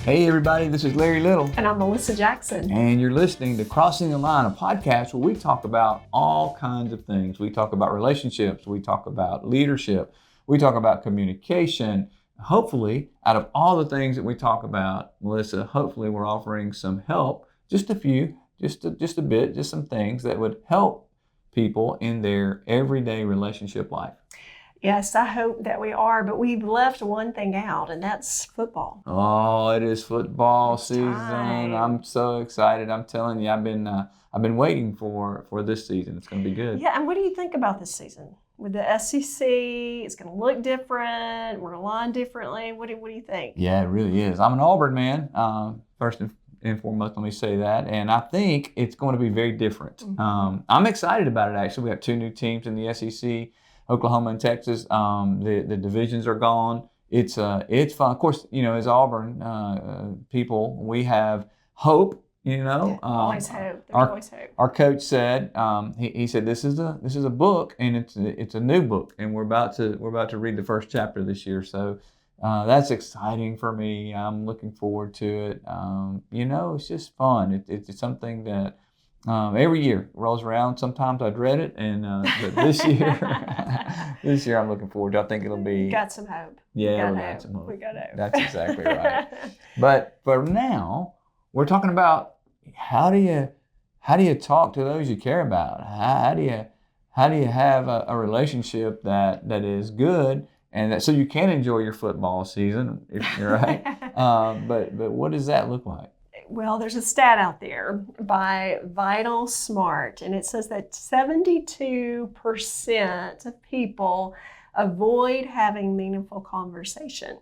Hey everybody, this is Larry Little. And I'm Melissa Jackson. And you're listening to Crossing the Line, a podcast where we talk about all kinds of things. We talk about relationships, we talk about leadership, we talk about communication. Hopefully, out of all the things that we talk about, Melissa, hopefully we're offering some help, just a few, just a bit, just some things that would help people in their everyday relationship life. Yes, I hope that we are, but we've left one thing out, and that's football. Oh, it is football season. Time. I'm so excited. I'm telling you, I've been waiting for this season. It's going to be good. Yeah, and what do you think about this season? With the SEC, it's going to look different. We're going to line differently. What do you think? Yeah, it really is. I'm an Auburn man. First and foremost, let me say that. And I think it's going to be very different. Mm-hmm. I'm excited about it, actually. We have two new teams in the SEC. Oklahoma and Texas, the divisions are gone. It's fun. Of course, as Auburn people, we have hope. Always hope. There's always hope. Our coach said he said this is a book, and it's a new book, and we're about to read the first chapter this year. So that's exciting for me. I'm looking forward to it. It's just fun. It's something that. Every year rolls around. Sometimes I dread it, and but this year I'm looking forward to. I think it'll be. Got some hope. Yeah, we got some hope. We got hope. That's exactly right. But for now, we're talking about how do you talk to those you care about? How do you have a relationship that is good and that so you can enjoy your football season, if you're right. But what does that look like? Well, there's a stat out there by VitalSmart, and it says that 72% of people avoid having meaningful conversation.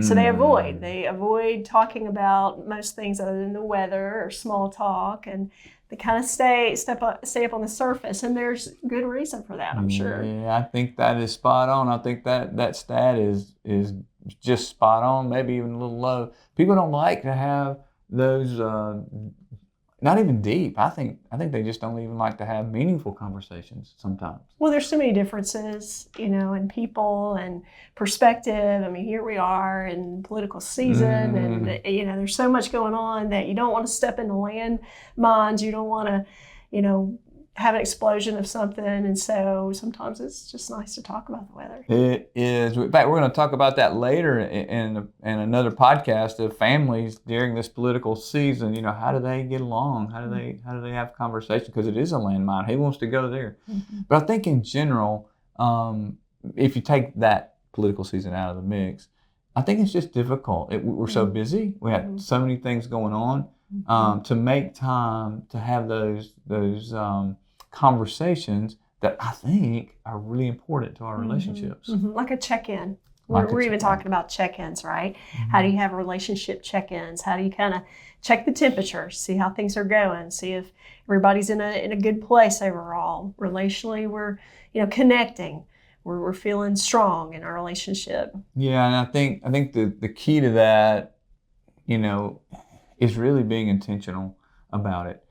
So they avoid talking about most things other than the weather or small talk, and they kind of stay up on the surface. And there's good reason for that, I'm sure. Yeah, I think that is spot on. I think that stat is just spot on, maybe even a little low. People don't like to have those not even deep. I think they just don't even like to have meaningful conversations sometimes. Well, there's so many differences, in people and perspective. I mean, here we are in political season, and there's so much going on that you don't want to step into landmines. You don't want to, have an explosion of something, and so sometimes it's just nice to talk about the weather. It is. In fact, we're going to talk about that later in another podcast of families during this political season. How do they get along? How do they have conversation? Because it is a landmine. Who wants to go there? Mm-hmm. But I think in general, if you take that political season out of the mix, I think it's just difficult. We're so busy. We have so many things going on to make time to have those conversations that I think are really important to our relationships. Mm-hmm. Like a check-in. We're even talking about check-ins, right? Mm-hmm. How do you have relationship check-ins? How do you kind of check the temperature, see how things are going, see if everybody's in a good place overall. Relationally, we're connecting. We're feeling strong in our relationship. Yeah, and I think the key to that, is really being intentional about it.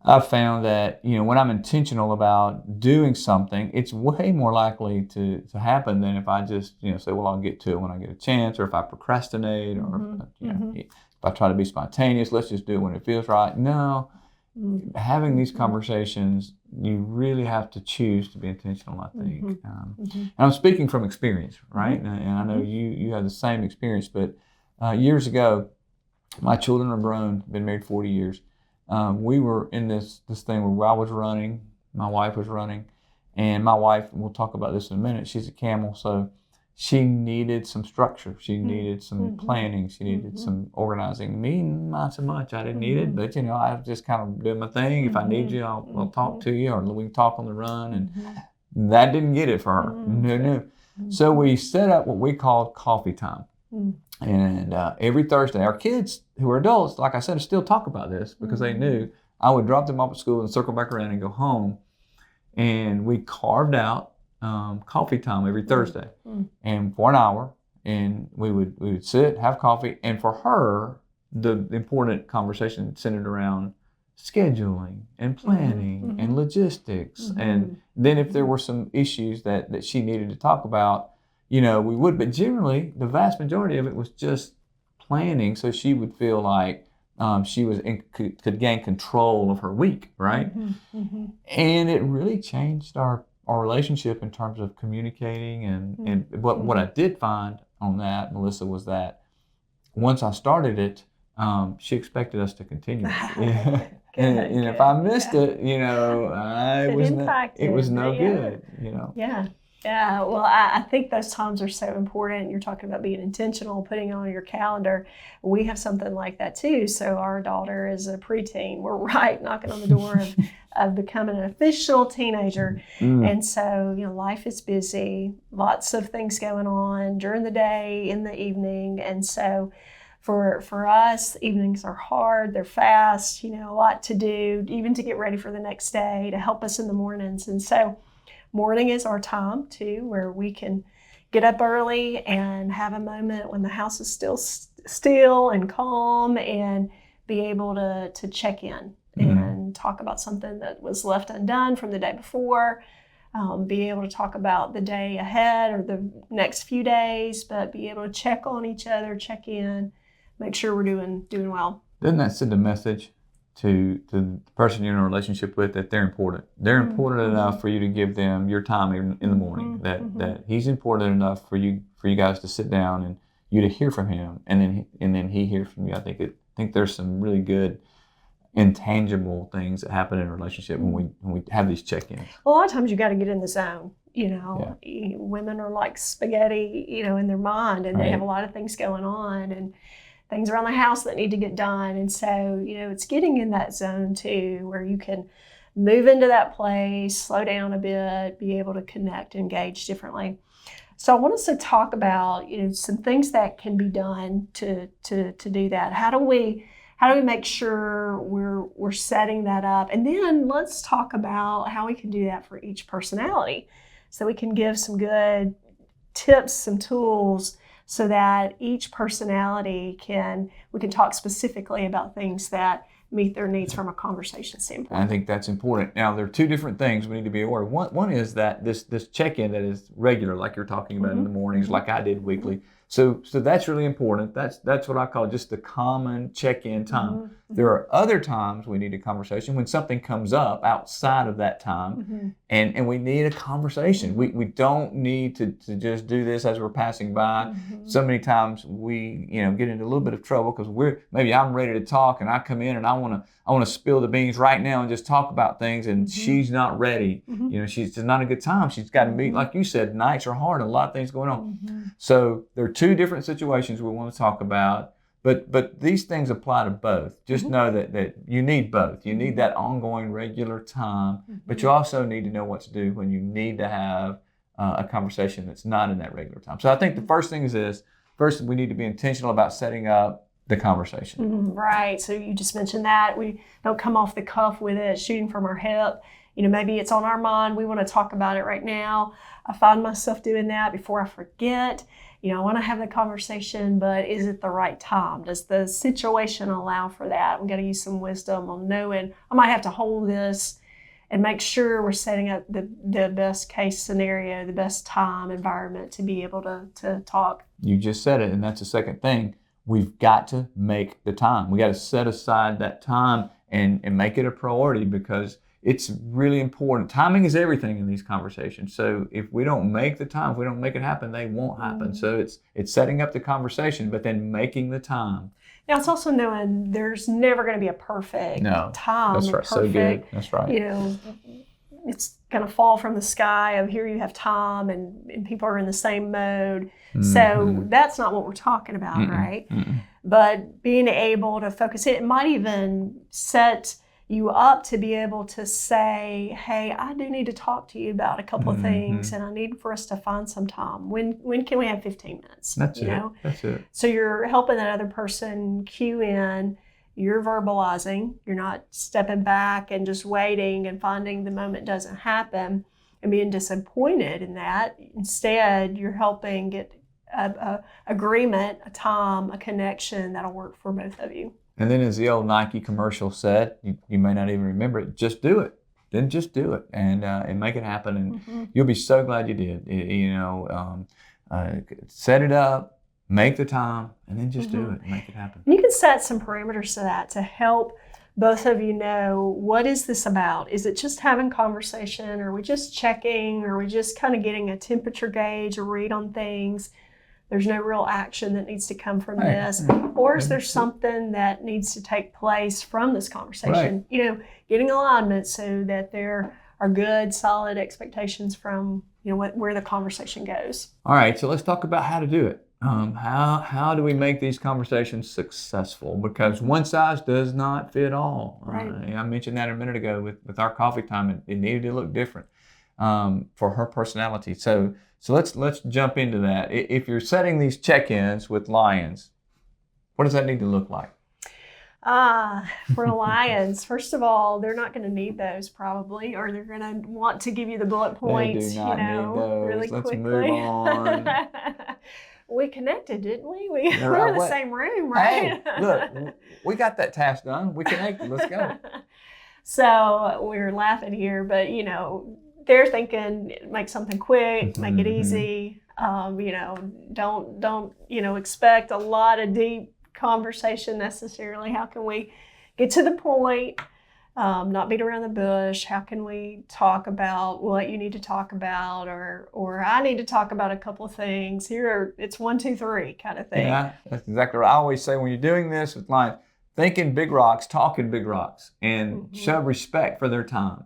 I've found that, when I'm intentional about doing something, it's way more likely to happen than if I just, say, well, I'll get to it when I get a chance, or if I procrastinate, or if I try to be spontaneous, let's just do it when it feels right. No, having these conversations, you really have to choose to be intentional, I think. And I'm speaking from experience, right? And I know you have the same experience, but years ago, my children are grown, been married 40 years. We were in this thing where I was running, my wife was running, and my wife, we'll talk about this in a minute, she's a Camel, so she needed some structure. She needed some planning. She needed some organizing. Me, not so much. I didn't need it, but, I was just kind of doing my thing. If I need you, I'll talk to you, or we can talk on the run, and that didn't get it for her. No. So we set up what we called coffee time. And every Thursday, our kids who are adults, like I said, still talk about this because they knew I would drop them off at school and circle back around and go home. And we carved out coffee time every Thursday, and for an hour, and we would sit, have coffee, and for her, the important conversation centered around scheduling and planning and logistics, and then if there were some issues that she needed to talk about, we would. But generally, the vast majority of it was just planning so she would feel like she was could gain control of her week, right? And it really changed our relationship in terms of communicating. And what I did find on that, Melissa, was that once I started it, she expected us to continue it. And if I missed it, it was no good, Yeah, well, I think those times are so important. You're talking about being intentional, putting it on your calendar. We have something like that too. So our daughter is a preteen. We're right knocking on the door of becoming an official teenager. And so, life is busy, lots of things going on during the day, in the evening. And so for us, evenings are hard, they're fast, a lot to do, even to get ready for the next day, to help us in the mornings. And so morning is our time too, where we can get up early and have a moment when the house is still and calm, and be able to check in and talk about something that was left undone from the day before. Be able to talk about the day ahead or the next few days, but be able to check on each other, check in, make sure we're doing well. Doesn't that send a message to the person you're in a relationship with that they're important? They're important enough for you to give them your time in the morning. That he's important enough for you guys to sit down and you to hear from him, and then he hears from you. I think there's some really good intangible things that happen in a relationship when we have these check-ins. Well, a lot of times you got to get in the zone. Women are like spaghetti, in their mind, and they have a lot of things going on and things around the house that need to get done. And so, it's getting in that zone too, where you can move into that place, slow down a bit, be able to connect, engage differently. So I want us to talk about, some things that can be done to do that. How do we make sure we're setting that up? And then let's talk about how we can do that for each personality. So we can give some good tips, some tools, so that each personality we can talk specifically about things that meet their needs from a conversation standpoint. I think that's important. Now, there are two different things we need to be aware of. One is that this check-in that is regular, like you're talking about in the mornings, like I did weekly. So that's really important. That's what I call just the common check-in time. There are other times we need a conversation when something comes up outside of that time, and we need a conversation. We don't need to just do this as we're passing by. So many times we get into a little bit of trouble because maybe I'm ready to talk and I come in and I want to spill the beans right now and just talk about things, and she's not ready. She's just not a good time. She's got to meet, like you said, nights are hard and a lot of things going on. So there are two different situations we want to talk about, but these things apply to both. Just know that you need both. You need that ongoing regular time, but you also need to know what to do when you need to have a conversation that's not in that regular time. So I think the first thing is this. First, we need to be intentional about setting up the conversation. Right. So you just mentioned that. We don't come off the cuff with it, shooting from our hip. Maybe it's on our mind. We want to talk about it right now. I find myself doing that before I forget. I want to have the conversation, but is it the right time? Does the situation allow for that? We've got to use some wisdom on knowing I might have to hold this and make sure we're setting up the best case scenario, the best time environment to be able to talk. You just said it, and that's the second thing. We've got to make the time. We got to set aside that time and make it a priority, because it's really important. Timing is everything in these conversations. So if we don't make the time, if we don't make it happen, they won't happen. So it's setting up the conversation, but then making the time. Now, it's also knowing there's never going to be a perfect time. That's right. So good. That's right. It's going to fall from the sky of here you have time and people are in the same mode. So that's not what we're talking about, right? But being able to focus it might even set you up to be able to say, hey, I do need to talk to you about a couple of things, and I need for us to find some time. When can we have 15 minutes? That's it. So you're helping that other person cue in. You're verbalizing. You're not stepping back and just waiting and finding the moment doesn't happen and being disappointed in that. Instead, you're helping get a agreement, a time, a connection that'll work for both of you. And then, as the old Nike commercial said, you may not even remember it, just do it. Then just do it and make it happen. And you'll be so glad you did. Set it up, make the time, and then just do it and make it happen. You can set some parameters to that to help both of you know, what is this about? Is it just having conversation? Are we just checking? Are we just kind of getting a temperature gauge, a read on things? There's no real action that needs to come from this. Or is there something that needs to take place from this conversation? You know, getting alignment so that there are good, solid expectations from, you know, where the conversation goes. All right, so let's talk about how to do it. How do we make these conversations successful? Because one size does not fit all. Right. I mentioned that a minute ago with our coffee time. It needed to look different for her personality. So let's jump into that. If you're setting these check-ins with lions, what does that need to look like? For lions, first of all, they're not going to need those probably, or they're going to want to give you the bullet points, They do not need those. really Let's quickly. move on. We connected, didn't we? We're right. in the same room, right? Hey, look, we got that task done. We connected. Let's go. So we're laughing here, but you know, they're thinking make something quick, make it easy. You know, don't you know, expect a lot of deep conversation necessarily. How can we get to the point? Not beat around the bush. How can we talk about what you need to talk about, or I need to talk about a couple of things. It's 1, 2, 3 kind of thing. Yeah, that's exactly right. I always say when you're doing this with lions, think in big rocks, talk in big rocks, and show respect for their time.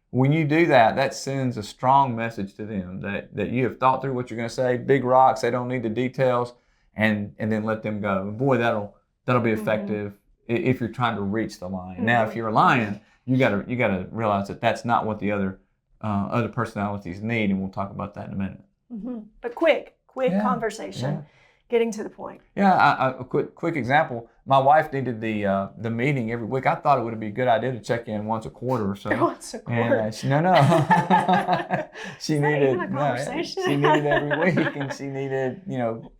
When you do that, that sends a strong message to them that you have thought through what you're going to say. Big rocks, they don't need the details, and then let them go. Boy, that'll be effective if you're trying to reach the lion. Now, if you're a lion, you gotta realize that that's not what the other personalities need, and we'll talk about that in a minute. But quick conversation, getting to the point. Yeah, a quick example. My wife needed the meeting every week. I thought it would be a good idea to check in once a quarter or so. Once a quarter? And she needed she needed every week, and she needed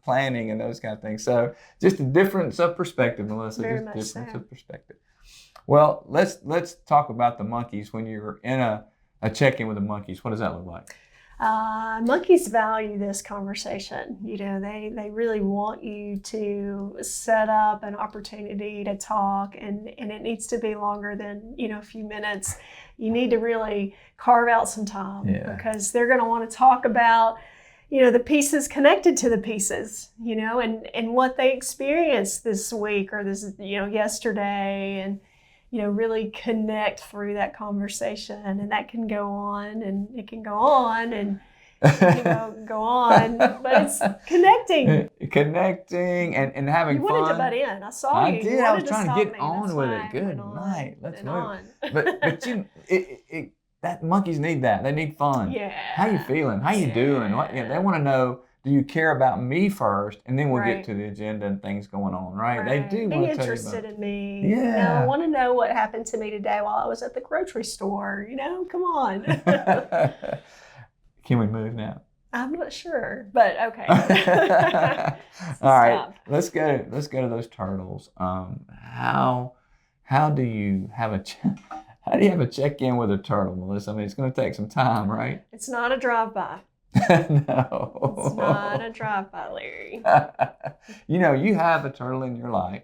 planning and those kind of things. So just a difference of perspective, Melissa. Very just much difference so. of perspective. Well, let's talk about the monkeys. When you're in a check-in with the monkeys, what does that look like? Monkeys value this conversation. You know, they really want you to set up an opportunity to talk, and it needs to be longer than, a few minutes. You need to really carve out some time because they're going to want to talk about, the pieces connected to the pieces, and what they experienced this week or this, yesterday, and really connect through that conversation. And that can go on, and it can go on, and go on, but it's connecting and having fun. You wanted to butt in. I saw you. I did. I was trying to get on with it. Good night. Let's move. But that monkeys need that. They need fun. Yeah. How you feeling? How you doing? They want to know. Do you care about me first, and then we'll get to the agenda and things going on, right? They do be want to tell interested you about. in me. Yeah. I want to know what happened to me today while I was at the grocery store. Come on. Can we move now? I'm not sure, but okay. All right, let's go to those turtles. How do you have a check-in with a turtle, Melissa? I mean, it's going to take some time, right? It's not a drive-by. No. It's not a drive-by, Larry. You have a turtle in your life.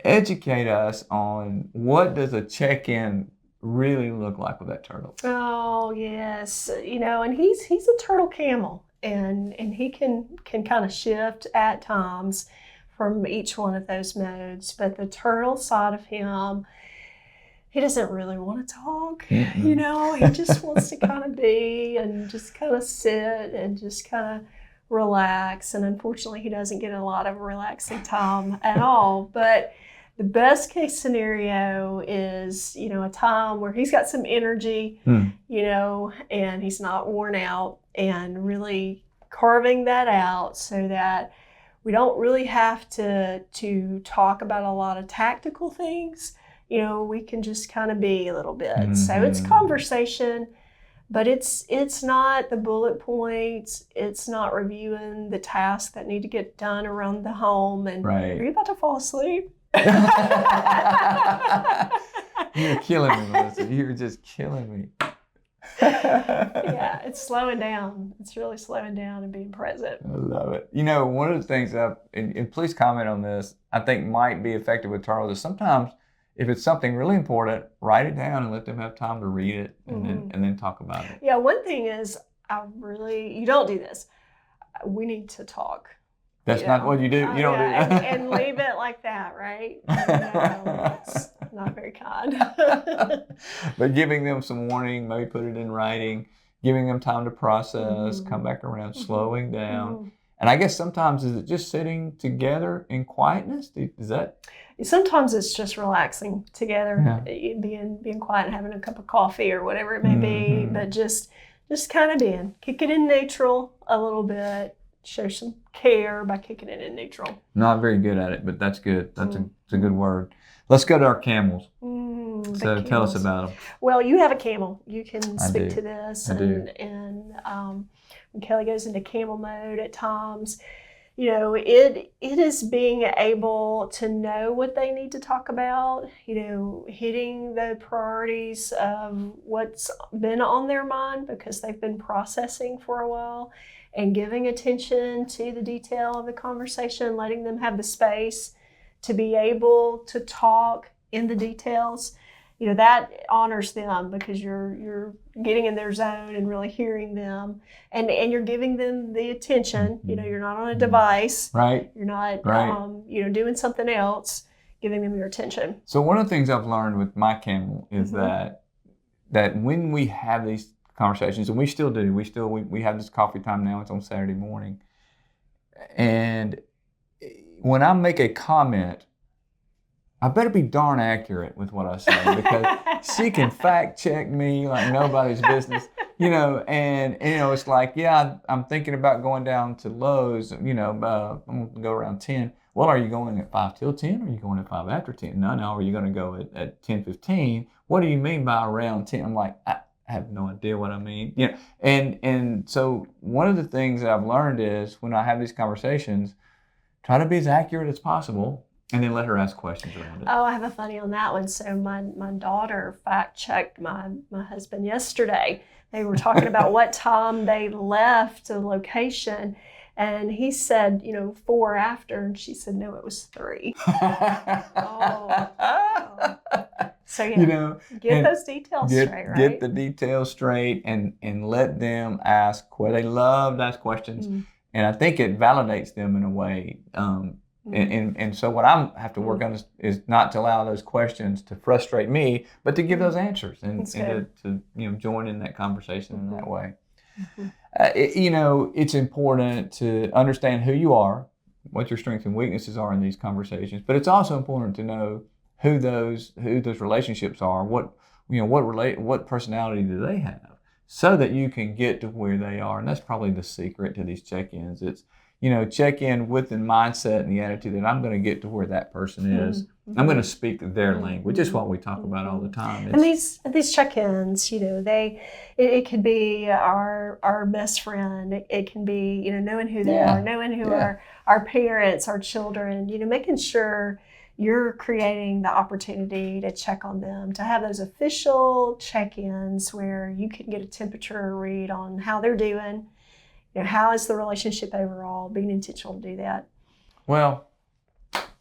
Educate us on what does a check-in really look like with that turtle. Oh, yes. And he's a turtle camel, and he can kind of shift at times from each one of those modes. But the turtle side of him, he doesn't really want to talk, he just wants to kind of be and just kind of sit and just kind of relax. And unfortunately, he doesn't get a lot of relaxing time at all. But the best case scenario is, a time where he's got some energy, and he's not worn out, and really carving that out so that we don't really have to talk about a lot of tactical things. We can just kind of be a little bit. So it's conversation, but it's not the bullet points. It's not reviewing the tasks that need to get done around the home. And right. Are you about to fall asleep? You're killing me, Melissa. You're just killing me. Yeah, It's slowing down. It's really slowing down and being present. I love it. You know, one of the things and please comment on this, I think might be effective with turtles is sometimes if it's something really important, write it down and let them have time to read it and then talk about it. Yeah, one thing is you don't do this. We need to talk. That's not what you do. You don't do that. And leave it like that, right? No, it's not very kind. But giving them some warning, maybe put it in writing, giving them time to process, come back around, slowing down. And I guess sometimes is it just sitting together in quietness? Is that? Sometimes it's just relaxing together, being quiet and having a cup of coffee or whatever it may be. But just kind of kick it in neutral a little bit. Show some care by kicking it in neutral. Not very good at it, but that's good. That's a good word. Let's go to our camels. So tell us about them. Well, you have a camel. You can speak to this. I do. And when Kelly goes into camel mode at times, you know, it is being able to know what they need to talk about, you know, hitting the priorities of what's been on their mind because they've been processing for a while, and giving attention to the detail of the conversation, letting them have the space to be able to talk in the details. You know, that honors them because you're getting in their zone and really hearing them, and you're giving them the attention. You know, you're not on a device. Right. You're not, you know, doing something else, giving them your attention. So one of the things I've learned with my camel is that when we have these conversations, and we still do, we have this coffee time now. It's on Saturday morning, and when I make a comment, I better be darn accurate with what I say because she can fact check me like nobody's business, you know. And you know, it's like, yeah, I'm thinking about going down to Lowe's. You know, I'm gonna go around 10. Well, are you going at 5 till 10? Or are you going at 5 after 10? No. Are you going to go at 10:15? What do you mean by around 10? I'm like, I have no idea what I mean. You know, and so one of the things that I've learned is when I have these conversations, try to be as accurate as possible. And then let her ask questions around it. Oh, I have a funny on that one. So my daughter fact-checked my husband yesterday. They were talking about what time they left the location. And he said, you know, 4 after. And she said, no, it was 3. So, yeah, you know, get those details straight, right? Get the details straight and let them ask. They love to ask questions. And I think it validates them in a way. And so what I have to work on is not to allow those questions to frustrate me, but to give those answers and to you know, join in that conversation in that way. You know, it's important to understand who you are, what your strengths and weaknesses are in these conversations, but it's also important to know who those relationships are, what personality do they have, so that you can get to where they are. And that's probably the secret to these check-ins. It's, you know, check in with the mindset and the attitude that I'm going to get to where that person is. I'm going to speak their language. It's what we talk about all the time. And these check-ins, you know, it could be our best friend. It can be, you know, knowing who they are, knowing who are our parents, our children. You know, making sure you're creating the opportunity to check on them, to have those official check-ins where you can get a temperature read on how they're doing. You know, how is the relationship overall? Being intentional to do that. Well,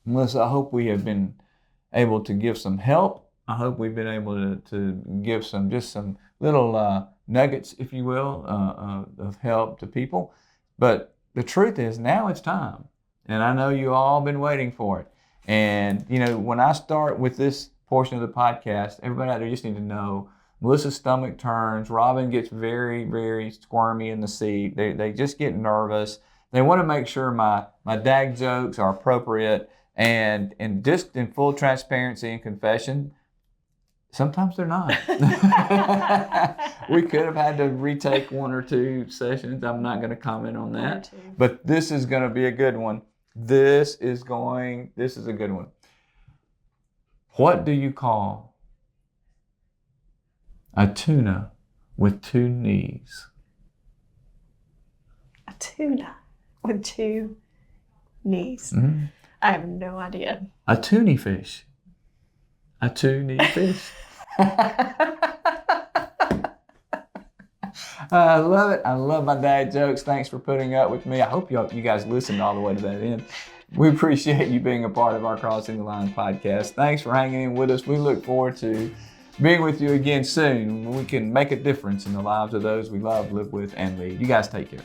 Melissa, I hope we have been able to give some help. I hope we've been able to give some little nuggets, if you will, of help to people. But the truth is, now it's time. And I know you all been waiting for it. And, you know, when I start with this portion of the podcast, everybody out there just need to know Melissa's stomach turns. Robin gets very, very squirmy in the seat. They just get nervous. They want to make sure my dag jokes are appropriate. And just in full transparency and confession, sometimes they're not. We could have had to retake 1 or 2 sessions. I'm not going to comment on that. But this is going to be a good one. This is a good one. What do you call a tuna with 2 knees? A tuna with 2 knees. I have no idea. A toonie fish. A 2-knee fish. I love it. I love my dad jokes. Thanks for putting up with me. I hope you guys listened all the way to that end. We appreciate you being a part of our Crossing the Line podcast. Thanks for hanging in with us. We look forward to being with you again soon when we can make a difference in the lives of those we love, live with, and lead. You guys take care.